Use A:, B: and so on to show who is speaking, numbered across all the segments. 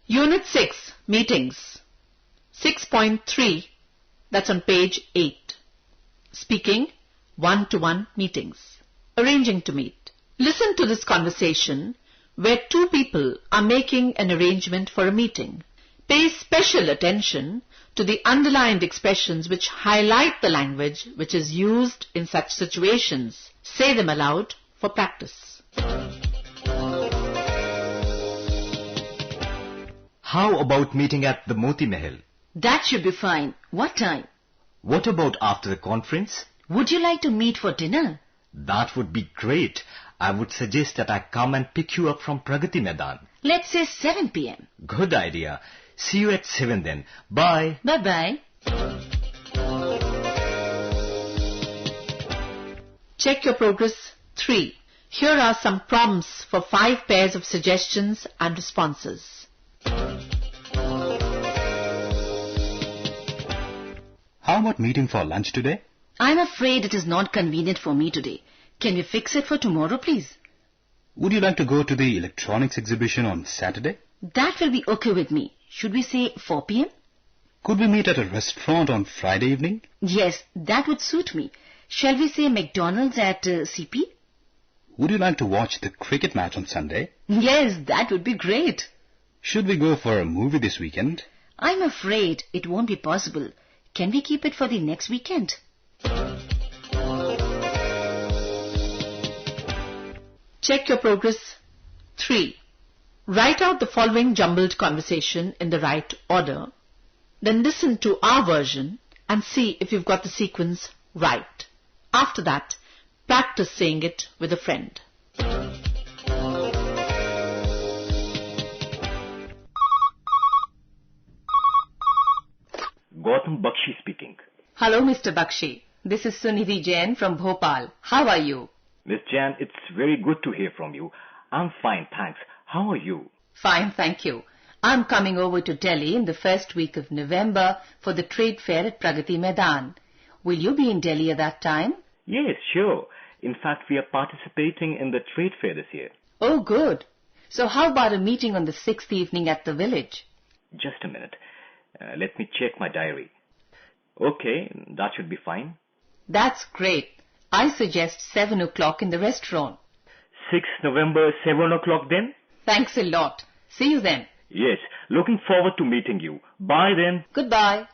A: Unit-6, Meetings. 6.3, that's on page 8. Speaking, one-to-one meetings. Arranging to meet. Listen to this conversation where two people are making an arrangement for a meeting. Pay special attention to the underlined expressions which highlight the language which is used in such situations. Say them aloud for practice.
B: How about meeting at the Moti Mahal?
C: That should be fine. What time?
B: What about after the conference?
C: Would you like to meet for dinner?
B: That would be great. I would suggest that I come and pick you up from Pragati Maidan.
C: Let's say 7 p.m.
B: Good idea. See you at 7 then. Bye.
C: Bye-bye.
A: Check your progress 3. Here are some prompts for 5 pairs of suggestions and responses.
D: How about meeting for lunch today?
C: I'm afraid it is not convenient for me today. Can we fix it for tomorrow, please?
D: Would you like to go to the electronics exhibition on Saturday?
C: That will be okay with me. Should we say 4 p.m.?
D: Could we meet at a restaurant on Friday evening?
C: Yes, that would suit me. Shall we say McDonald's at CP?
D: Would you like to watch the cricket match on Sunday?
C: Yes, that would be great.
D: Should we go for a movie this weekend?
C: I'm afraid it won't be possible. Can we keep it for the next weekend?
A: Check your progress 3. Write out the following jumbled conversation in the right order. Then listen to our version and see if you've got the sequence right. After that, practice saying it with a friend.
B: Gautam Bakshi speaking.
C: Hello, Mr. Bakshi. This is Sunidhi Jain from Bhopal. How are you?
B: Miss Jan, it's very good to hear from you. I'm fine, thanks. How are you?
C: Fine, thank you. I'm coming over to Delhi in the first week of November for the trade fair at Pragati Maidan. Will you be in Delhi at that time?
B: Yes, sure. In fact, we are participating in the trade fair this year.
C: Oh, good. So how about a meeting on the 6th evening at the village?
B: Just a minute. Let me check my diary. Okay, that should be fine.
C: That's great. I suggest 7 o'clock in the restaurant.
B: 6th November, 7 o'clock then?
C: Thanks a lot. See you then.
B: Yes, looking forward to meeting you. Bye then.
C: Goodbye.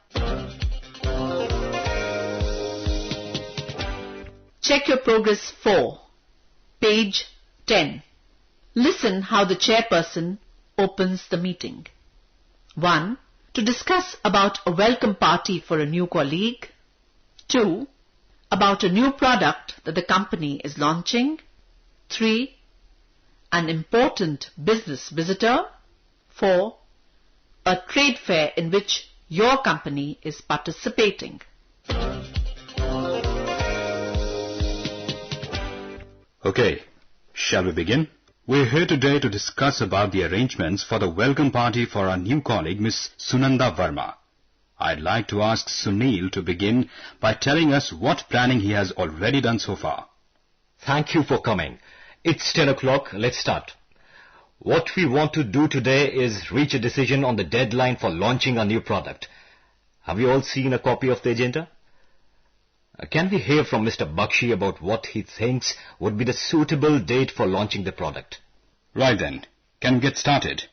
A: Check your progress 4. Page 10. Listen how the chairperson opens the meeting. 1. To discuss about a welcome party for a new colleague. 2. About a new product that the company is launching. 3. An important business visitor. 4. A trade fair in which your company is participating.
D: Okay, shall we begin? We're here today to discuss about the arrangements for the welcome party for our new colleague, Miss Sunanda Verma. I'd like to ask Sunil to begin by telling us what planning he has already done so far.
B: Thank you for coming. It's 10 o'clock. Let's start. What we want to do today is reach a decision on the deadline for launching a new product. Have you all seen a copy of the agenda? Can we hear from Mr. Bakshi about what he thinks would be the suitable date for launching the product?
D: Right then, can we get started?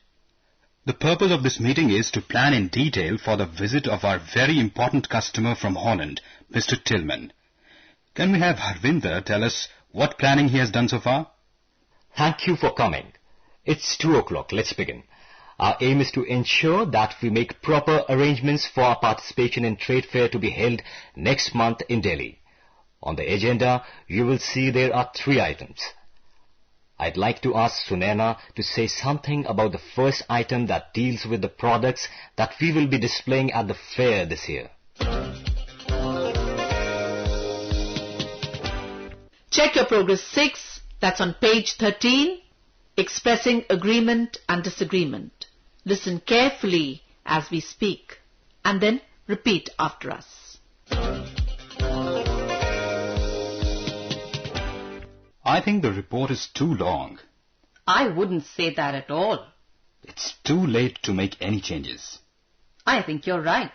D: The purpose of this meeting is to plan in detail for the visit of our very important customer from Holland, Mr. Tillman. Can we have Harvinder tell us what planning he has done so far?
B: Thank you for coming. It's 2 o'clock. Let's begin. Our aim is to ensure that we make proper arrangements for our participation in trade fair to be held next month in Delhi. On the agenda, you will see there are 3 items. I'd like to ask Sunena to say something about the first item that deals with the products that we will be displaying at the fair this year.
A: Check your progress 6, that's on page 13, expressing agreement and disagreement. Listen carefully as we speak and then repeat after us.
D: I think the report is too long.
C: I wouldn't say that at all.
D: It's too late to make any changes.
C: I think you're right.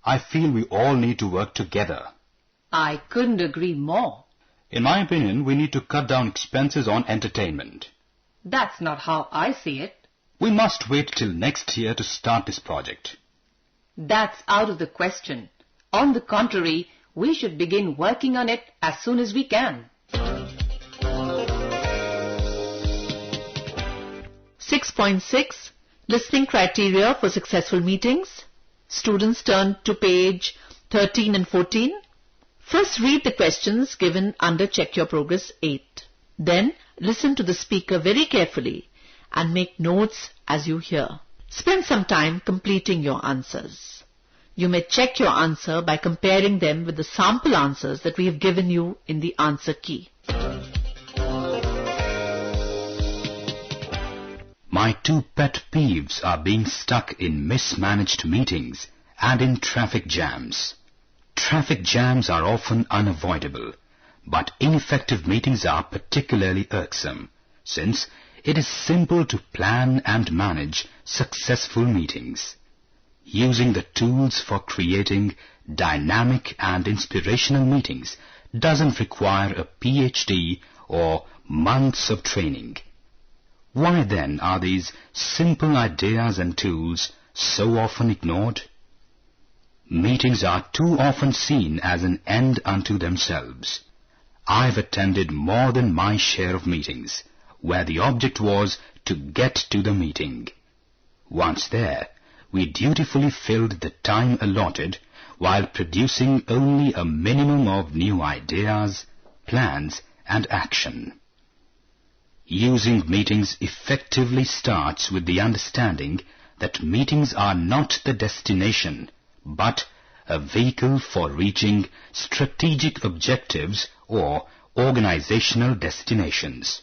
D: I feel we all need to work together.
C: I couldn't agree more.
D: In my opinion, we need to cut down expenses on entertainment.
C: That's not how I see it.
D: We must wait till next year to start this project.
C: That's out of the question. On the contrary, we should begin working on it as soon as we can.
A: 6.6 Listening Criteria for Successful Meetings. Students turn to page 13 and 14. First read the questions given under Check Your Progress 8. Then listen to the speaker very carefully and make notes as you hear. Spend some time completing your answers. You may check your answer by comparing them with the sample answers that we have given you in the answer key.
D: My two pet peeves are being stuck in mismanaged meetings and in traffic jams. Traffic jams are often unavoidable, but ineffective meetings are particularly irksome, since it is simple to plan and manage successful meetings. Using the tools for creating dynamic and inspirational meetings doesn't require a PhD or months of training. Why then are these simple ideas and tools so often ignored? Meetings are too often seen as an end unto themselves. I've attended more than my share of meetings, where the object was to get to the meeting. Once there, we dutifully filled the time allotted while producing only a minimum of new ideas, plans, and action. Using meetings effectively starts with the understanding that meetings are not the destination, but a vehicle for reaching strategic objectives or organizational destinations.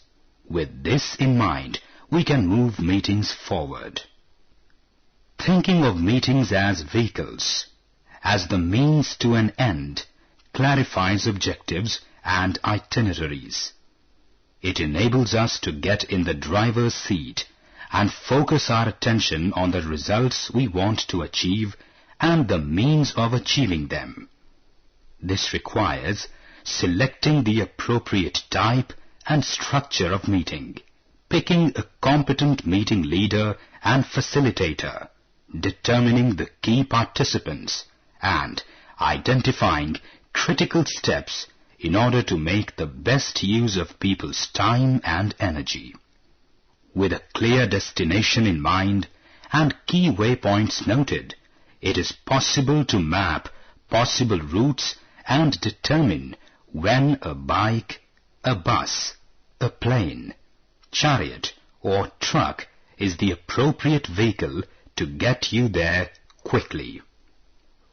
D: With this in mind, we can move meetings forward. Thinking of meetings as vehicles, as the means to an end, clarifies objectives and itineraries. It enables us to get in the driver's seat and focus our attention on the results we want to achieve and the means of achieving them. This requires selecting the appropriate type and structure of meeting, picking a competent meeting leader and facilitator, determining the key participants, and identifying critical steps in order to make the best use of people's time and energy. With a clear destination in mind and key waypoints noted, it is possible to map possible routes and determine when a bike, a bus, a plane, chariot or truck is the appropriate vehicle to get you there quickly.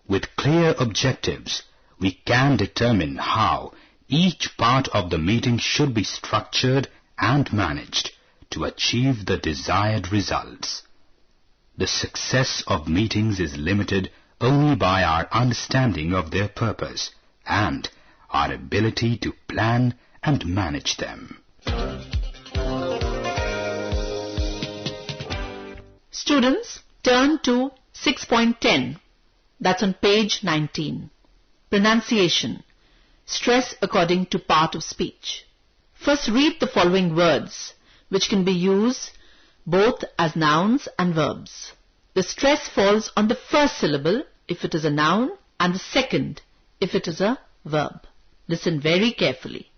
D: With clear objectives, we can determine how each part of the meeting should be structured and managed to achieve the desired results. The success of meetings is limited only by our understanding of their purpose and our ability to plan and manage them.
A: Students, turn to 6.10. That's on page 19. Pronunciation. Stress according to part of speech. First read the following words, which can be used both as nouns and verbs. The stress falls on the first syllable if it is a noun and the second if it is a verb. Listen very carefully.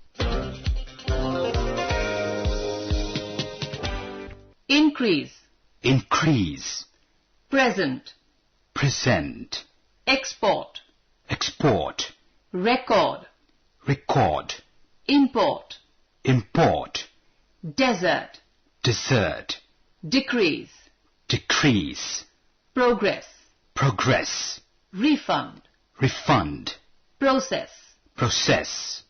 C: Increase.
D: Increase.
C: Present.
D: Present.
C: Export.
D: Export.
C: Record.
D: Record.
C: Import.
D: Import.
C: Desert.
D: Desert.
C: Decrease.
D: Decrease.
C: Progress.
D: Progress.
C: Refund.
D: Refund.
C: Process.
D: Process.